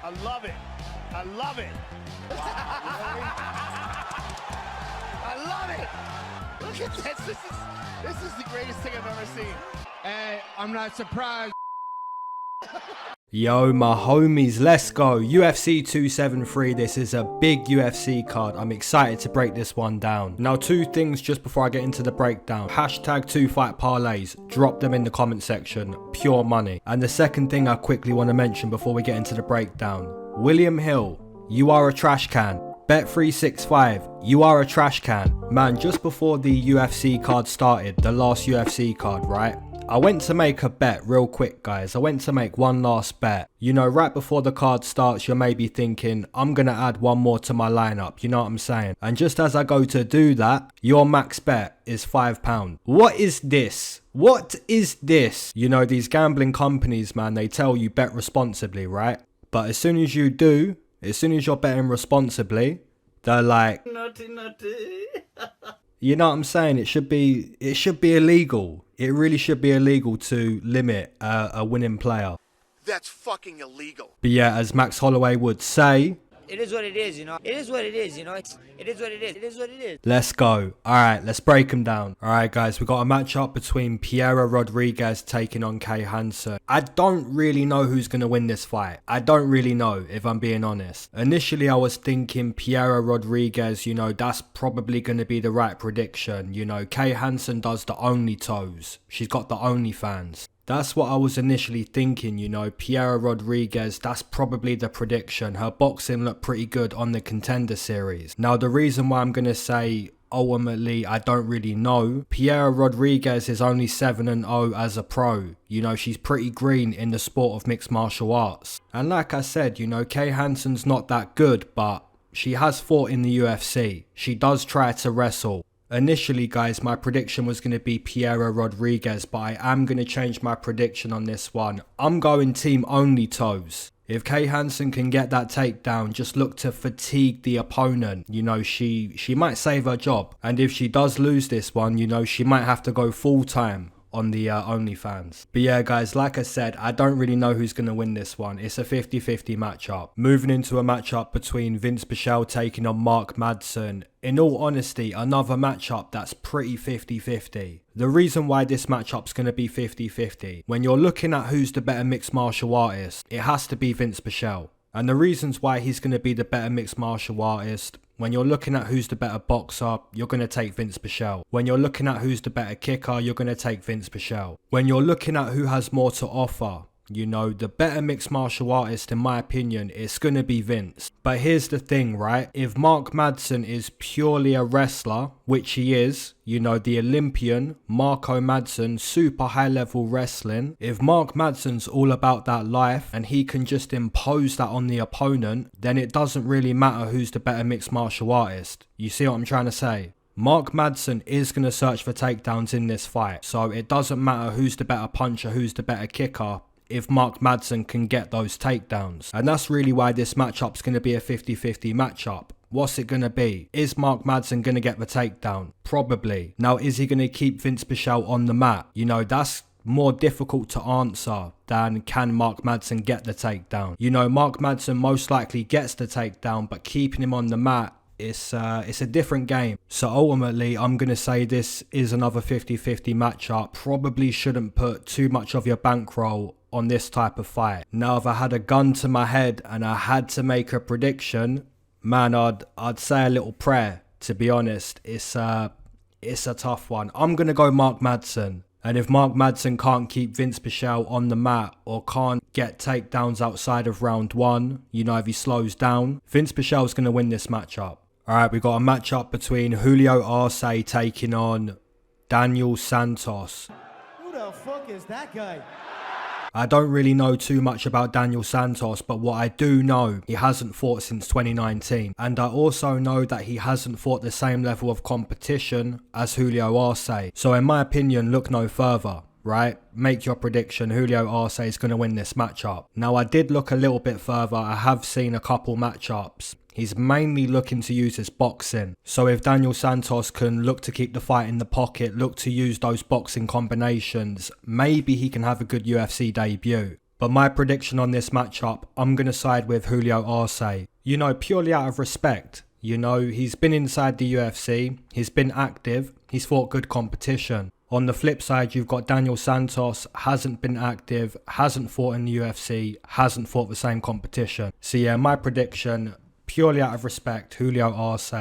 I love it. I love it. I love it. Look at this. This is the greatest thing I've ever seen. Hey, I'm not surprised. Yo, my homies, let's go. UFC 273, this is a big UFC card. I'm excited to break this one down. Now, two things just before I get into the breakdown. Hashtag 2fight parlays, drop them in the comment section, pure money. And the second thing I quickly want to mention before we get into the breakdown. William Hill, you are a trash can. Bet365, you are a trash can. Man, just before the UFC card started, the last UFC card, right? I went to make a bet real quick, guys. I went to make one last bet. You know, right before the card starts, you're maybe thinking, I'm going to add one more to my lineup. You know what I'm saying? And just as I go to do that, your max bet is £5. What is this? What is this? You know, these gambling companies, man, they tell you bet responsibly, right? But as soon as you do, as soon as you're betting responsibly, they're like, naughty. you know what I'm saying? It should be illegal. It really should be illegal to limit a winning player. That's fucking illegal. But yeah, as Max Holloway would say, it is what it is, you know. It is what it is, you know. It is what it is. It is what it is. Let's go. Alright, let's break them down. Alright guys, we got a matchup between Piera Rodriguez taking on Hansen. I don't really know who's going to win this fight. I don't really know, if I'm being honest. Initially, I was thinking Piera Rodriguez, you know, that's probably going to be the right prediction. You know, Hansen does the only toes. She's got the only fans. That's what I was initially thinking, you know, Piera Rodriguez, that's probably the prediction. Her boxing looked pretty good on the Contender Series. Now, the reason why I'm going to say, ultimately, I don't really know. Piera Rodriguez is only 7-0 as a pro. You know, she's pretty green in the sport of mixed martial arts. And like I said, you know, Hansen's not that good, but she has fought in the UFC. She does try to wrestle. Initially, guys, my prediction was going to be Piera Rodriguez, but I am going to change my prediction on this one. I'm going team only toes. If Hansen can get that takedown, just look to fatigue the opponent. You know, she might save her job. And if she does lose this one, you know, she might have to go full time on the OnlyFans. But yeah, guys, like I said, I don't really know who's going to win this one. It's a 50-50 matchup. Moving into a matchup between Vinc Pichel taking on Madsen. In all honesty, another matchup that's pretty 50-50. The reason why this matchup's going to be 50-50, when you're looking at who's the better mixed martial artist, it has to be Vinc Pichel. And the reasons why he's going to be the better mixed martial artist, when you're looking at who's the better boxer, you're going to take Vinc Pichel. When you're looking at who's the better kicker, you're going to take Vinc Pichel. When you're looking at who has more to offer, you know, the better mixed martial artist, in my opinion, it's going to be Vinc. But here's the thing, right? If Madsen is purely a wrestler, which he is, you know, the Olympian, Madsen, super high level wrestling. If Madsen's all about that life and he can just impose that on the opponent, then it doesn't really matter who's the better mixed martial artist. You see what I'm trying to say? Madsen is going to search for takedowns in this fight. So it doesn't matter who's the better puncher, who's the better kicker, if Madsen can get those takedowns. And that's really why this matchup's going to be a 50-50 matchup. What's it going to be? Is Madsen going to get the takedown? Probably. Now, is he going to keep Vinc Pichel on the mat? You know, that's more difficult to answer than can Madsen get the takedown. You know, Madsen most likely gets the takedown, but keeping him on the mat, it's a different game. So ultimately, I'm going to say this is another 50-50 matchup. Probably shouldn't put too much of your bankroll on this type of fight. Now, if I had a gun to my head and I had to make a prediction, man, I'd say a little prayer, to be honest. It's a tough one. I'm going to go Madsen. And if Madsen can't keep Vinc Pichel on the mat or can't get takedowns outside of round one, you know, if he slows down, Vinc Pichel's going to win this matchup. Alright, we got a matchup between Julio Arce taking on Daniel Santos. Who the fuck is that guy? I don't really know too much about Daniel Santos, but what I do know, he hasn't fought since 2019. And I also know that he hasn't fought the same level of competition as Julio Arce. So in my opinion, look no further, right? Make your prediction. Julio Arce is going to win this matchup. Now, I did look a little bit further. I have seen a couple matchups. He's mainly looking to use his boxing. So if Daniel Santos can look to keep the fight in the pocket, look to use those boxing combinations, maybe he can have a good UFC debut. But my prediction on this matchup, I'm going to side with Julio Arce. You know, purely out of respect. You know, he's been inside the UFC, he's been active, he's fought good competition. On the flip side, you've got Daniel Santos, hasn't been active, hasn't fought in the UFC, hasn't fought the same competition. So yeah, my prediction, purely out of respect, Julio Arce.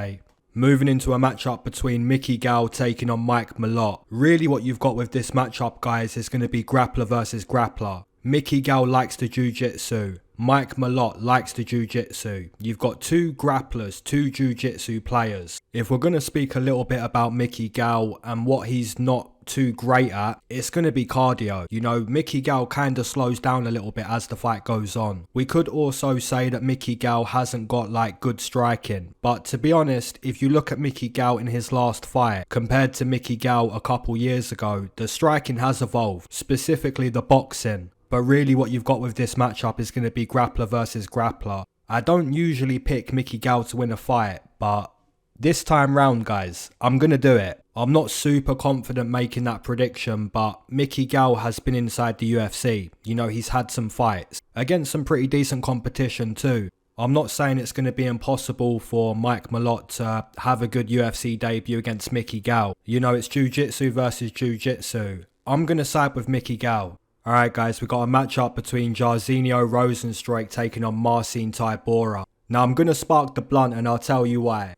Moving into a matchup between Mickey Gall taking on Mike Malott. Really what you've got with this matchup, guys, is going to be grappler versus grappler. Mickey Gall likes the jiu-jitsu. Mike Malott likes the jiu-jitsu. You've got two grapplers, two jiu-jitsu players. If we're going to speak a little bit about Mickey Gall and what he's not too great at, it's going to be cardio. You know, Mickey Gall kind of slows down a little bit as the fight goes on. We could also say that Mickey Gall hasn't got like good striking. But to be honest, if you look at Mickey Gall in his last fight compared to Mickey Gall a couple years ago, the striking has evolved, specifically the boxing. But really what you've got with this matchup is going to be grappler versus grappler. I don't usually pick Mickey Gall to win a fight, but this time round, guys, I'm going to do it. I'm not super confident making that prediction, but Mickey Gall has been inside the UFC. You know, he's had some fights against some pretty decent competition too. I'm not saying it's going to be impossible for Mike Malott to have a good UFC debut against Mickey Gall. You know, it's jiu-jitsu versus jiu-jitsu. I'm going to side with Mickey Gall. Alright guys, we've got a matchup between Jairzinho Rozenstruik taking on Marcin Tybura. Now I'm going to spark the blunt and I'll tell you why.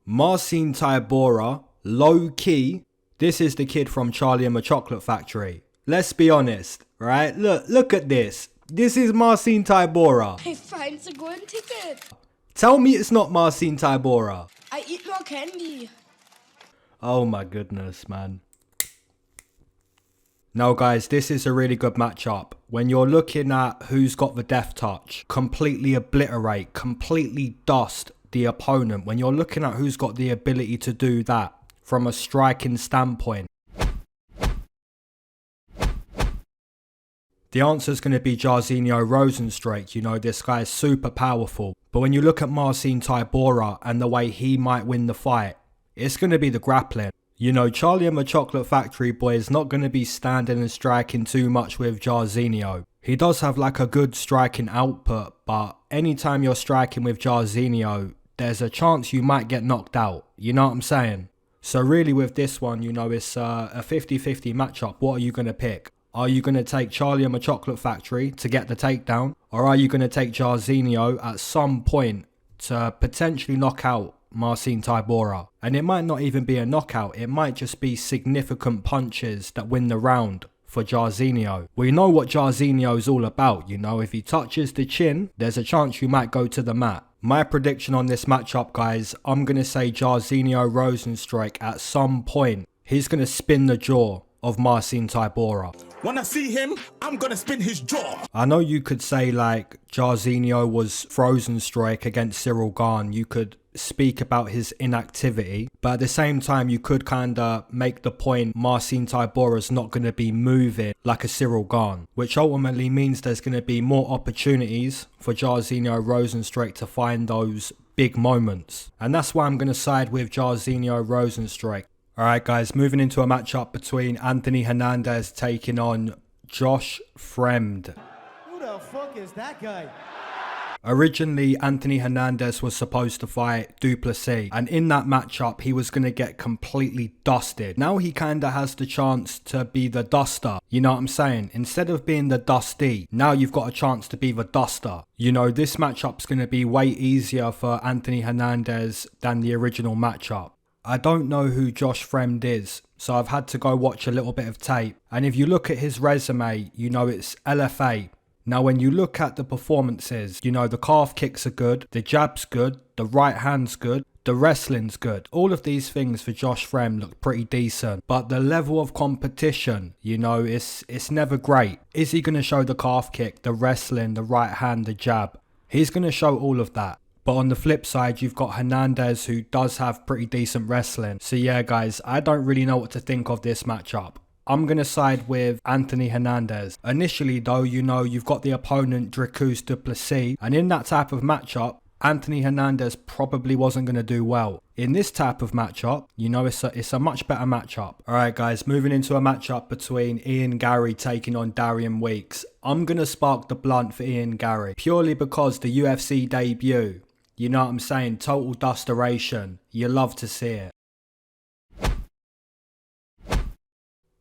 Marcin Tybura, low key, this is the kid from Charlie and the Chocolate Factory. Let's be honest, right? Look at this. This is Marcin Tybura. I find a golden ticket. Tell me it's not Marcin Tybura. I eat more candy. Oh my goodness, man. Now guys, this is a really good matchup. When you're looking at who's got the death touch, completely obliterate, completely dust the opponent. When you're looking at who's got the ability to do that from a striking standpoint, the answer is going to be Jairzinho Rozenstruik. You know, this guy is super powerful. But when you look at Marcin Tybura and the way he might win the fight, it's going to be the grappling. You know, Charlie and the Chocolate Factory boy is not going to be standing and striking too much with Jairzinho. He does have like a good striking output, but anytime you're striking with Jairzinho, there's a chance you might get knocked out. You know what I'm saying? So really with this one, you know, it's a 50-50 matchup. What are you going to pick? Are you going to take Charlie and the Chocolate Factory to get the takedown? Or are you going to take Jairzinho at some point to potentially knock out Marcin Tybura? And it might not even be a knockout, it might just be significant punches that win the round for Jairzinho. We know what Jairzinho is all about, you know, if he touches the chin, there's a chance you might go to the mat. My prediction on this matchup, guys, I'm going to say Jairzinho Rozenstruik at some point, he's going to spin the jaw of Marcin Tybura. When I see him, I'm going to spin his jaw. I know you could say like Jairzinho was Rozenstruik against Cyril Gane. You could speak about his inactivity, but at the same time you could kind of make the point Marcin Tybura's not going to be moving like a Cyril Gane, which ultimately means there's going to be more opportunities for Jairzinho Rozenstruik to find those big moments. And that's why I'm going to side with Jairzinho Rozenstruik. Alright guys, moving into a matchup between Anthony Hernandez taking on Josh Fremd. Who the fuck is that guy? Originally, Anthony Hernandez was supposed to fight Plessis, and in that matchup, he was going to get completely dusted. Now he kind of has the chance to be the duster, you know what I'm saying? Instead of being the dusty, now you've got a chance to be the duster. You know, this matchup's going to be way easier for Anthony Hernandez than the original matchup. I don't know who Josh Fremd is, so I've had to go watch a little bit of tape. And if you look at his resume, you know it's LFA. Now when you look at the performances, you know the calf kicks are good, the jab's good, the right hand's good, the wrestling's good. All of these things for Josh Fremd look pretty decent. But the level of competition, you know, it's never great. Is he going to show the calf kick, the wrestling, the right hand, the jab? He's going to show all of that. But on the flip side, you've got Hernandez, who does have pretty decent wrestling. So yeah, guys, I don't really know what to think of this matchup. I'm going to side with Anthony Hernandez. Initially, though, you know, you've got the opponent Dricus du Plessis. And in that type of matchup, Anthony Hernandez probably wasn't going to do well. In this type of matchup, you know, it's a much better matchup. Alright guys, moving into a matchup between Garry taking on Darian Weeks. I'm going to spark the blunt for Garry, purely because the UFC debut, you know what I'm saying, total dusteration. You love to see it.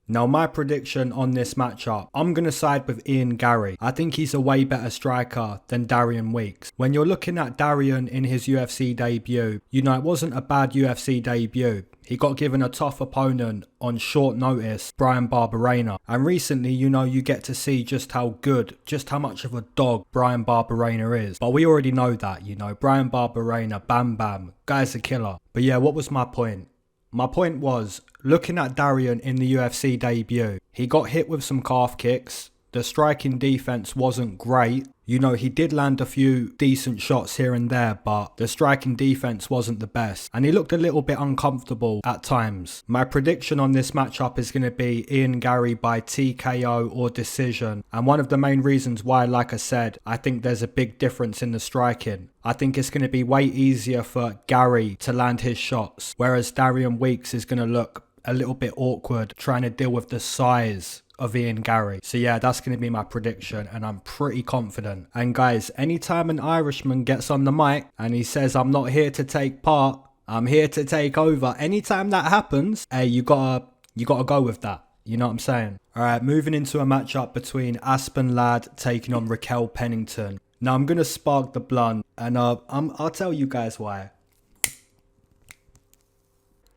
Now my prediction on this matchup, I'm going to side with Garry. I think he's a way better striker than Darian Weeks. When you're looking at Darian in his UFC debut, you know, it wasn't a bad UFC debut. He got given a tough opponent on short notice, Bryan Barberena. And recently, you know, you get to see just how good, just how much of a dog Bryan Barberena is. But we already know that, you know, Bryan Barberena, bam bam, guy's a killer. But yeah, what was my point? My point was, looking at Darian in the UFC debut, he got hit with some calf kicks. The striking defense wasn't great. You know, he did land a few decent shots here and there, but the striking defense wasn't the best. And he looked a little bit uncomfortable at times. My prediction on this matchup is going to be Garry by TKO or decision. And one of the main reasons why, like I said, I think there's a big difference in the striking. I think it's going to be way easier for Garry to land his shots, whereas Darian Weeks is going to look a little bit awkward trying to deal with the size of Garry. So yeah, that's going to be my prediction, and I'm pretty confident. And guys, anytime an Irishman gets on the mic and he says, I'm not here to take part, I'm here to take over, anytime that happens, hey, you gotta go with that. You know what I'm saying? Alright, moving into a matchup between Aspen Ladd taking on Raquel Pennington. Now I'm going to spark the blunt, and I'll tell you guys why.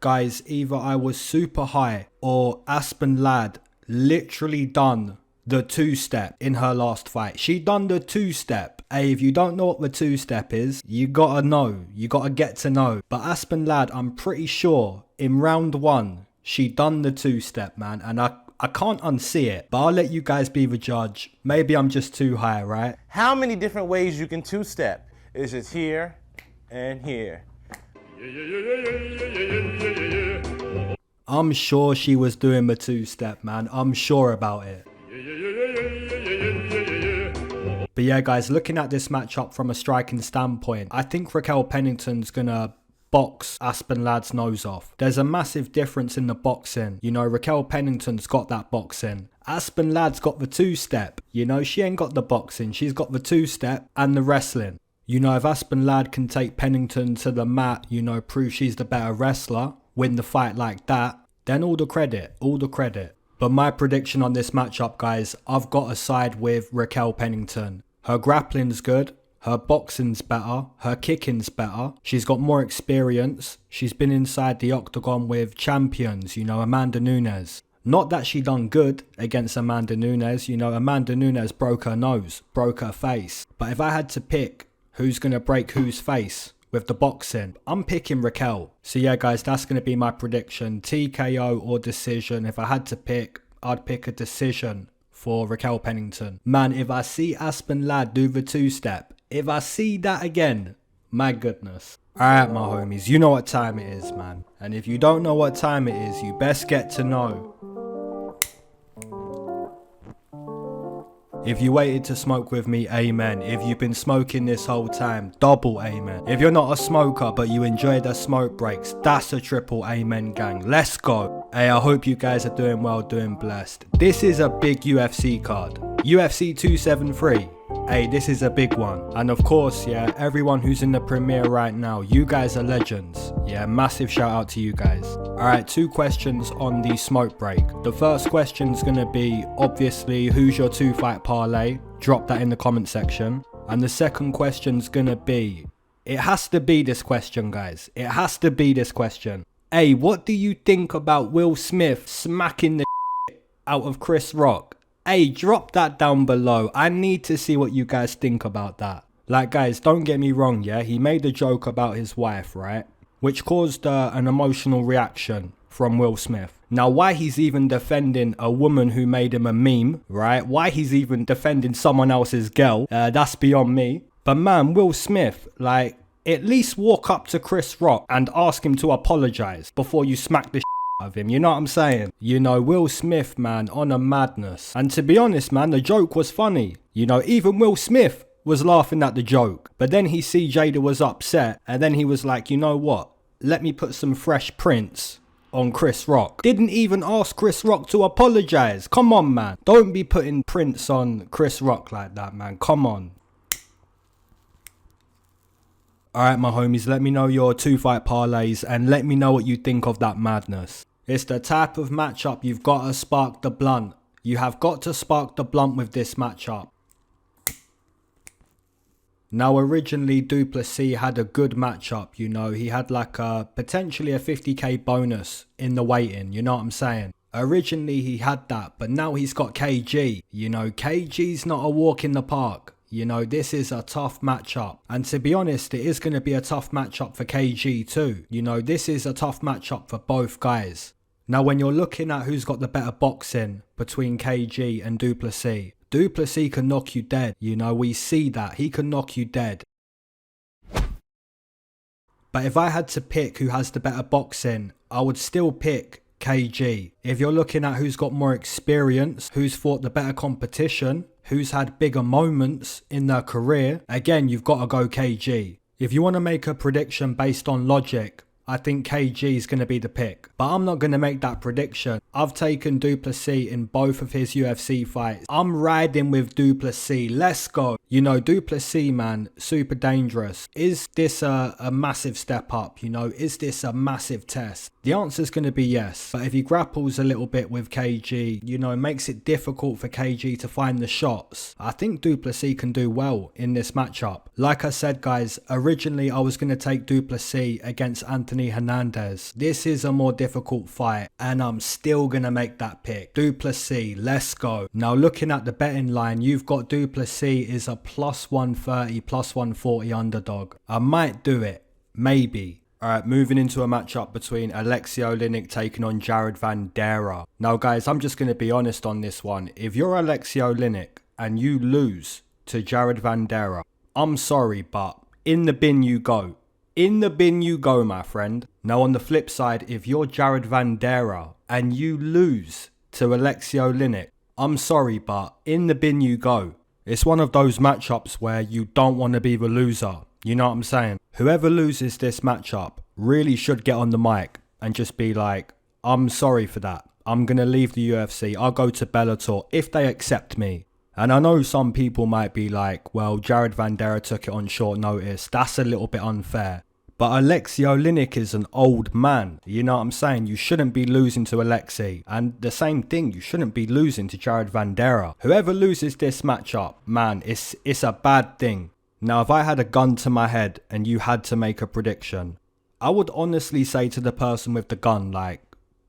Guys, either I was super high or Aspen Ladd literally done the two-step in her last fight. She done the two-step. Hey, if you don't know what the two-step is, you gotta know. You gotta get to know. But Aspen Ladd, I'm pretty sure in round one, she done the two-step, man. And I can't unsee it. But I'll let you guys be the judge. Maybe I'm just too high, right? How many different ways you can two-step? It's just here and here. I'm sure she was doing the two-step, man. I'm sure about it. But yeah, guys, looking at this matchup from a striking standpoint, I think Raquel Pennington's gonna box Aspen Ladd's nose off. There's a massive difference in the boxing. You know, Raquel Pennington's got that boxing. Aspen Ladd's got the two-step. You know, she ain't got the boxing. She's got the two-step and the wrestling. You know, if Aspen Ladd can take Pennington to the mat, you know, prove she's the better wrestler, win the fight like that, then all the credit, all the credit. But my prediction on this matchup, guys, I've got to side with Raquel Pennington. Her grappling's good, her boxing's better, her kicking's better, she's got more experience, she's been inside the octagon with champions, you know, Amanda Nunes. Not that she done good against Amanda Nunes, you know, Amanda Nunes broke her nose, broke her face. But if I had to pick who's going to break whose face with the boxing, I'm picking Raquel. So yeah, guys, that's going to be my prediction. TKO or decision. If I had to pick, I'd pick a decision for Raquel Pennington. Man, if I see Aspen Ladd do the two-step, if I see that again, my goodness. Alright, my homies, you know what time it is, man. And if you don't know what time it is, you best get to know. If you waited to smoke with me, amen. If you've been smoking this whole time, double amen. If you're not a smoker but you enjoy the smoke breaks, that's a triple amen, gang. Let's go. Hey, I hope you guys are doing well, doing blessed. This is a big UFC card. UFC 273. Hey, this is a big one. And of course, yeah, everyone who's in the premiere right now, you guys are legends. Yeah, massive shout out to you guys. Alright, 2 questions on the smoke break. The first question's gonna be, obviously, who's your 2-fight parlay? Drop that in the comment section. And the second question's gonna be, it has to be this question, guys. It has to be this question. Hey, what do you think about Will Smith smacking the out of Chris Rock? Hey, drop that down below. I need to see what you guys think about that. Like, guys, don't get me wrong, yeah? He made a joke about his wife, right? Which caused an emotional reaction from Will Smith. Now, why he's even defending a woman who made him a meme, right? Why he's even defending someone else's girl, that's beyond me. But man, Will Smith, like, at least walk up to Chris Rock and ask him to apologize before you smack the of him, you know what I'm saying? You know, Will Smith, man, on a madness. And to be honest, man, the joke was funny. You know, even Will Smith was laughing at the joke. But then he see Jada was upset, and then he was like, you know what? Let me put some fresh prints on Chris Rock. Didn't even ask Chris Rock to apologise. Come on, man. Don't be putting prints on Chris Rock like that, man. Come on. Alright, my homies, let me know your 2-fight parlays and let me know what you think of that madness. It's the type of matchup you've got to spark the blunt. You have got to spark the blunt with this matchup. Now, originally, Du Plessis had a good matchup, you know. He had like potentially a 50k bonus in the weight-in, you know what I'm saying? Originally, he had that, but now he's got KG. You know, KG's not a walk in the park. You know, this is a tough matchup. And to be honest, it is going to be a tough matchup for KG too. You know, this is a tough matchup for both guys. Now, when you're looking at who's got the better boxing between KG and Du Plessis, Du Plessis can knock you dead. You know, we see that. He can knock you dead. But if I had to pick who has the better boxing, I would still pick KG. If you're looking at who's got more experience, who's fought the better competition, who's had bigger moments in their career, again, you've got to go KG. If you want to make a prediction based on logic, I think KG is going to be the pick. But I'm not going to make that prediction. I've taken Du Plessis in both of his UFC fights. I'm riding with Du Plessis. Let's go. You know, Du Plessis, man, super dangerous. Is this a massive step up? You know, is this a massive test? The answer is going to be yes. But if he grapples a little bit with KG, you know, it makes it difficult for KG to find the shots. I think Du Plessis can do well in this matchup. Like I said, guys, originally I was going to take Du Plessis against Anthony Hernandez. This is a more difficult fight, and I'm still going to make that pick. Du Plessis, let's go. Now, looking at the betting line, you've got Du Plessis is a plus 130, plus 140 underdog. I might do it. Maybe. Alright, moving into a matchup between Aleksei Oleinik taking on Jared Vanderaa. Now, guys, I'm just going to be honest on this one. If you're Aleksei Oleinik and you lose to Jared Vanderaa, I'm sorry, but in the bin you go. In the bin you go, my friend. Now, on the flip side, if you're Jared Vanderaa and you lose to Aleksei Oleinik, I'm sorry, but in the bin you go. It's one of those matchups where you don't want to be the loser. You know what I'm saying? Whoever loses this matchup really should get on the mic and just be like, I'm sorry for that. I'm going to leave the UFC. I'll go to Bellator if they accept me. And I know some people might be like, well, Jared Vanderaa took it on short notice. That's a little bit unfair. But Aleksei Oleinik is an old man. You know what I'm saying? You shouldn't be losing to Aleksei. And the same thing, you shouldn't be losing to Jared Vanderaa. Whoever loses this matchup, man, it's a bad thing. Now, if I had a gun to my head and you had to make a prediction, I would honestly say to the person with the gun, like,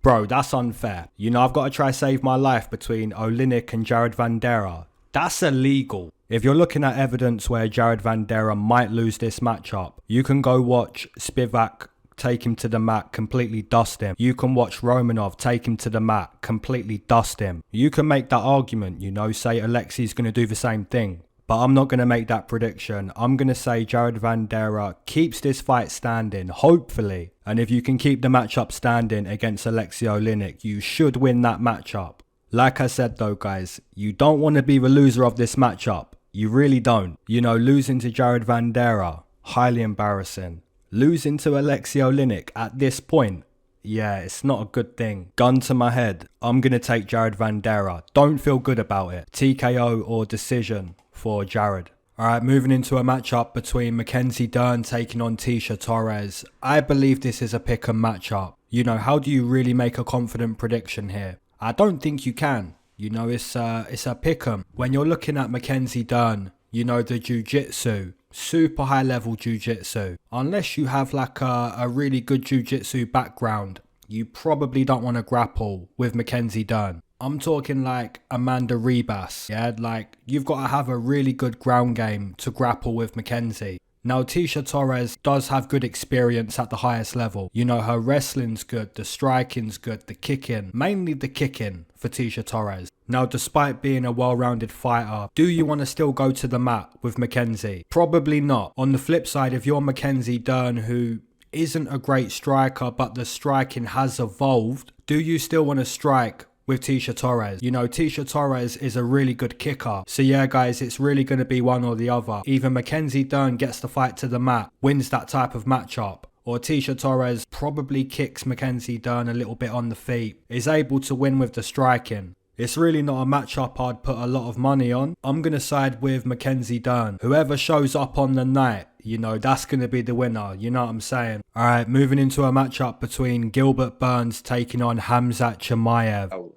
bro, that's unfair. You know, I've got to try save my life between Oleinik and Jared Vanderaa. That's illegal. If you're looking at evidence where Jared Vanderaa might lose this matchup, you can go watch Spivak take him to the mat, completely dust him. You can watch Romanov take him to the mat, completely dust him. You can make that argument, you know, say Aleksei's going to do the same thing. But I'm not going to make that prediction. I'm going to say Jared Vanderaa keeps this fight standing, hopefully. And if you can keep the matchup standing against Aleksei Oleinik, you should win that matchup. Like I said though, guys, you don't want to be the loser of this matchup. You really don't. You know, losing to Jared Vanderaa, highly embarrassing. Losing to Aleksei Oleinik at this point, yeah, it's not a good thing. Gun to my head, I'm going to take Jared Vanderaa. Don't feel good about it. TKO or decision for Jared. Alright, moving into a matchup between Mackenzie Dern taking on Tecia Torres. I believe this is a pick 'em matchup. You know, how do you really make a confident prediction here? I don't think you can. You know, it's a pick 'em. When you're looking at Mackenzie Dern, you know, the jiu-jitsu, super high level jiu-jitsu. Unless you have like a really good jiu-jitsu background, you probably don't want to grapple with Mackenzie Dern. I'm talking like Amanda Ribas, yeah? Like, you've got to have a really good ground game to grapple with Mackenzie. Now, Tecia Torres does have good experience at the highest level. You know, her wrestling's good, the striking's good, the kicking, mainly the kicking for Tecia Torres. Now, despite being a well-rounded fighter, do you want to still go to the mat with Mackenzie? Probably not. On the flip side, if you're Mackenzie Dern, who isn't a great striker, but the striking has evolved, do you still want to strike with Tisha Torres. You know, Tisha Torres is a really good kicker. So yeah, guys, it's really going to be one or the other. Either Mackenzie Dern gets the fight to the mat, wins that type of matchup, or Tisha Torres probably kicks Mackenzie Dern a little bit on the feet, is able to win with the striking. It's really not a matchup I'd put a lot of money on. I'm going to side with Mackenzie Dern. Whoever shows up on the night, you know, that's going to be the winner. You know what I'm saying? Alright, moving into a matchup between Gilbert Burns taking on Khamzat Chimaev. Oh,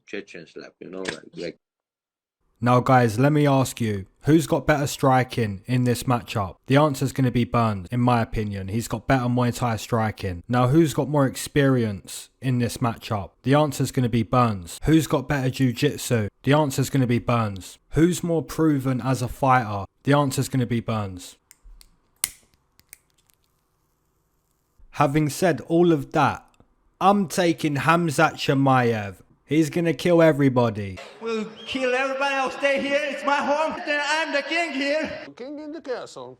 Chechen slap, you know, like. Now guys, let me ask you, who's got better striking in this matchup? The answer is going to be Burns, in my opinion. He's got better Muay Thai striking. Now who's got more experience in this matchup? The answer is going to be Burns. Who's got better jiu-jitsu? The answer is going to be Burns. Who's more proven as a fighter? The answer is going to be Burns. Having said all of that, I'm taking Khamzat Chimaev. He's gonna kill everybody. We'll kill everybody. I'll stay here. It's my home. I'm the king here. King in the castle.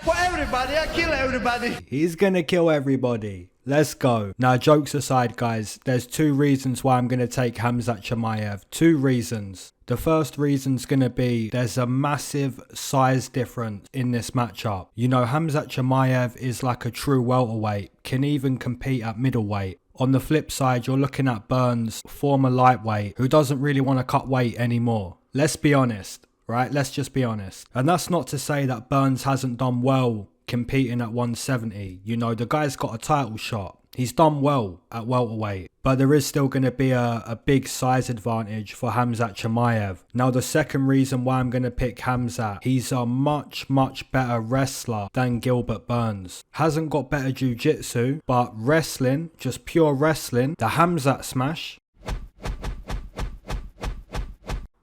For everybody, I kill everybody. He's gonna kill everybody. Let's go. Now, jokes aside, guys, there's two reasons why I'm gonna take Khamzat Chimaev. Two reasons. The first reason's gonna be there's a massive size difference in this matchup. You know, Khamzat Chimaev is like a true welterweight, can even compete at middleweight. On the flip side, you're looking at Burns, former lightweight, who doesn't really want to cut weight anymore. Let's be honest, right? Let's just be honest. And that's not to say that Burns hasn't done well competing at 170. You know, the guy's got a title shot. He's done well at welterweight, but there is still going to be a big size advantage for Khamzat Chimaev. Now, the second reason why I'm going to pick Khamzat, he's a much better wrestler than Gilbert Burns. Hasn't got better jiu-jitsu, but wrestling, just pure wrestling, the Khamzat smash.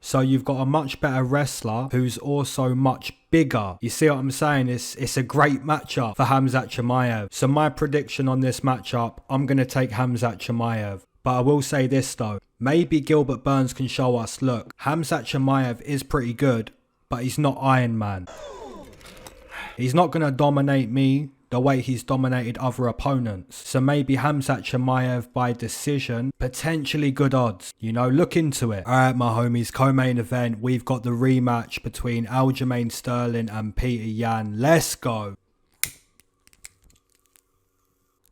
So you've got a much better wrestler who's also much bigger. You see what I'm saying? It's a great matchup for Khamzat Chimaev. So my prediction on this matchup, I'm going to take Khamzat Chimaev. But I will say this though, maybe Gilbert Burns can show us, look, Khamzat Chimaev is pretty good, but he's not Iron Man. He's not going to dominate me the way he's dominated other opponents. So maybe Khamzat Chimaev by decision, potentially good odds. You know, look into it. Alright, my homies, co-main event, we've got the rematch between Aljamain Sterling and Peter Yan. Let's go.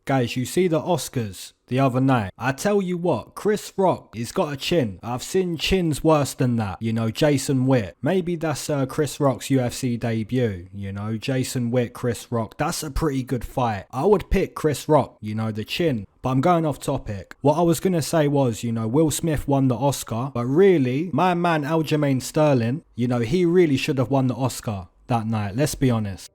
Guys, you see the Oscars the other night. I tell you what, Chris Rock, he's got a chin. I've seen chins worse than that. You know, Jason Witt. Maybe that's Chris Rock's UFC debut. You know, Jason Witt, Chris Rock. That's a pretty good fight. I would pick Chris Rock, you know, the chin. But I'm going off topic. What I was going to say was, you know, Will Smith won the Oscar. But really, my man Aljamain Sterling, you know, he really should have won the Oscar that night. Let's be honest.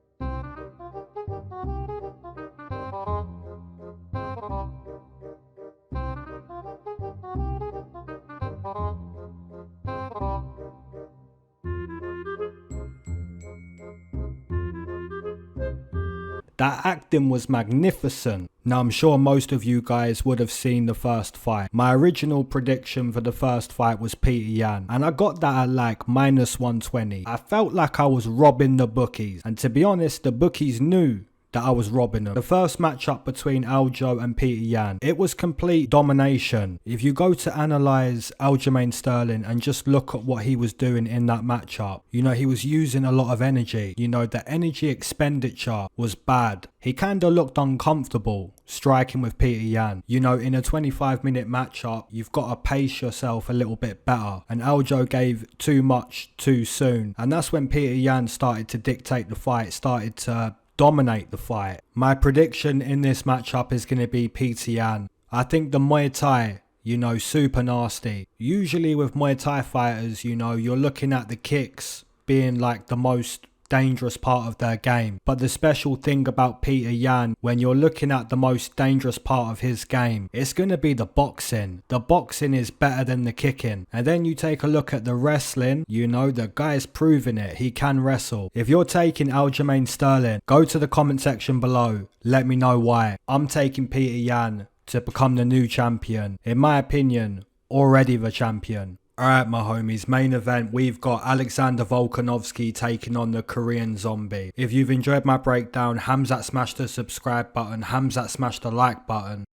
That acting was magnificent. Now I'm sure most of you guys would have seen the first fight. My original prediction for the first fight was Peter Yan, and I got that at like -120. I felt like I was robbing the bookies, and to be honest, the bookies knew that I was robbing them. The first matchup between Aljo and Peter Yan, it was complete domination. If you go to analyse Aljamain Sterling and just look at what he was doing in that matchup, you know, he was using a lot of energy. You know, the energy expenditure was bad. He kinda looked uncomfortable striking with Peter Yan. You know, in a 25-minute matchup, you've got to pace yourself a little bit better. And Aljo gave too much too soon. And that's when Peter Yan started to dictate the fight, started to dominate the fight. My prediction in this matchup is going to be Peter Yan. I think the Muay Thai, you know, super nasty. Usually with Muay Thai fighters, you know, you're looking at the kicks being like the most dangerous part of their game. But the special thing about Peter Yan, when you're looking at the most dangerous part of his game, it's going to be the boxing. The boxing is better than the kicking. And then you take a look at the wrestling, you know, the guy's proven it. He can wrestle. If you're taking Aljamain Sterling, go to the comment section below. Let me know why. I'm taking Peter Yan to become the new champion. In my opinion, already the champion. Alright my homies, main event, we've got Alexander Volkanovski taking on the Korean Zombie. If you've enjoyed my breakdown, Khamzat smash the subscribe button, Khamzat smash the like button.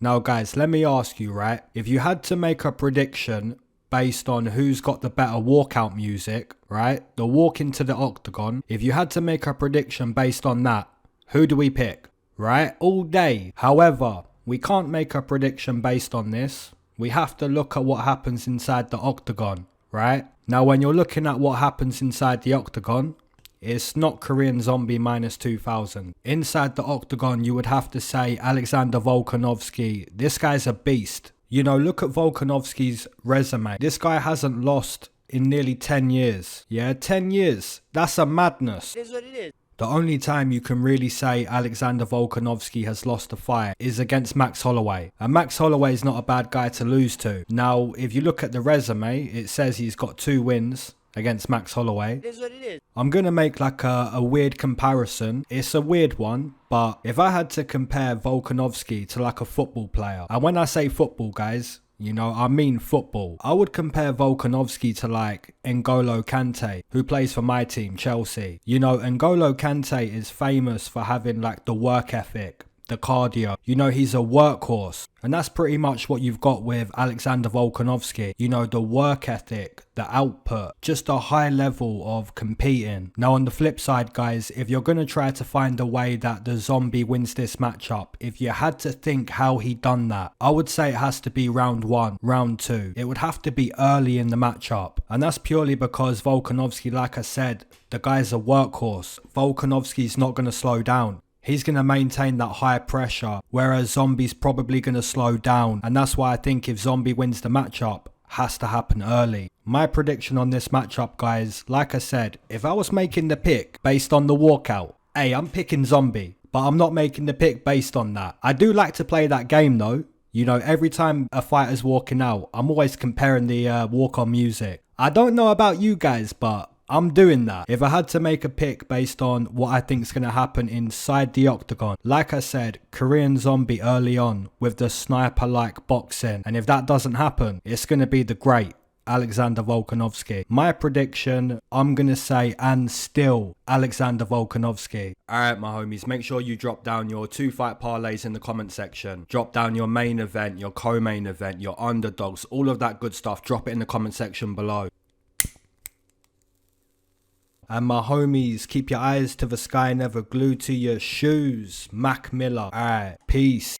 Now guys, let me ask you, right? If you had to make a prediction based on who's got the better walkout music, right? The walk into the octagon. If you had to make a prediction based on that, who do we pick? Right? All day. However, we can't make a prediction based on this. We have to look at what happens inside the octagon, right? Now, when you're looking at what happens inside the octagon, it's not Korean Zombie minus 2000. Inside the octagon, you would have to say Alexander Volkanovski. This guy's a beast. You know, look at Volkanovski's resume. This guy hasn't lost in nearly 10 years. Yeah, 10 years. That's a madness. It is what it is. The only time you can really say Alexander Volkanovski has lost a fight is against Max Holloway. And Max Holloway is not a bad guy to lose to. Now, if you look at the resume, it says he's got 2 wins against Max Holloway. It is what it is. I'm going to make like a weird comparison. It's a weird one, but if I had to compare Volkanovski to like a football player, and when I say football, guys, you know, I mean football. I would compare Volkanovski to like N'Golo Kante, who plays for my team, Chelsea. You know, N'Golo Kante is famous for having like the work ethic, the cardio. You know, he's a workhorse. And that's pretty much what you've got with Alexander Volkanovski. You know, the work ethic, the output, just a high level of competing. Now, on the flip side, guys, if you're going to try to find a way that the Zombie wins this matchup, if you had to think how he done that, I would say it has to be round 1, round 2. It would have to be early in the matchup. And that's purely because Volkanovski, like I said, the guy's a workhorse. Volkanovski's not going to slow down. He's going to maintain that high pressure, whereas Zombie's probably going to slow down. And that's why I think if Zombie wins the matchup, has to happen early. My prediction on this matchup, guys, like I said, if I was making the pick based on the walkout, hey, I'm picking Zombie, but I'm not making the pick based on that. I do like to play that game though. You know, every time a fighter's walking out, I'm always comparing the walk-on music. I don't know about you guys, but I'm doing that. If I had to make a pick based on what I think is going to happen inside the octagon, like I said, Korean Zombie early on with the sniper-like boxing. And if that doesn't happen, it's going to be the great Alexander Volkanovski. My prediction, I'm going to say, and still, Alexander Volkanovski. Alright, my homies, make sure you drop down your 2 fight parlays in the comment section. Drop down your main event, your co-main event, your underdogs, all of that good stuff. Drop it in the comment section below. And my homies, keep your eyes to the sky, never glued to your shoes. Mac Miller. Alright, peace.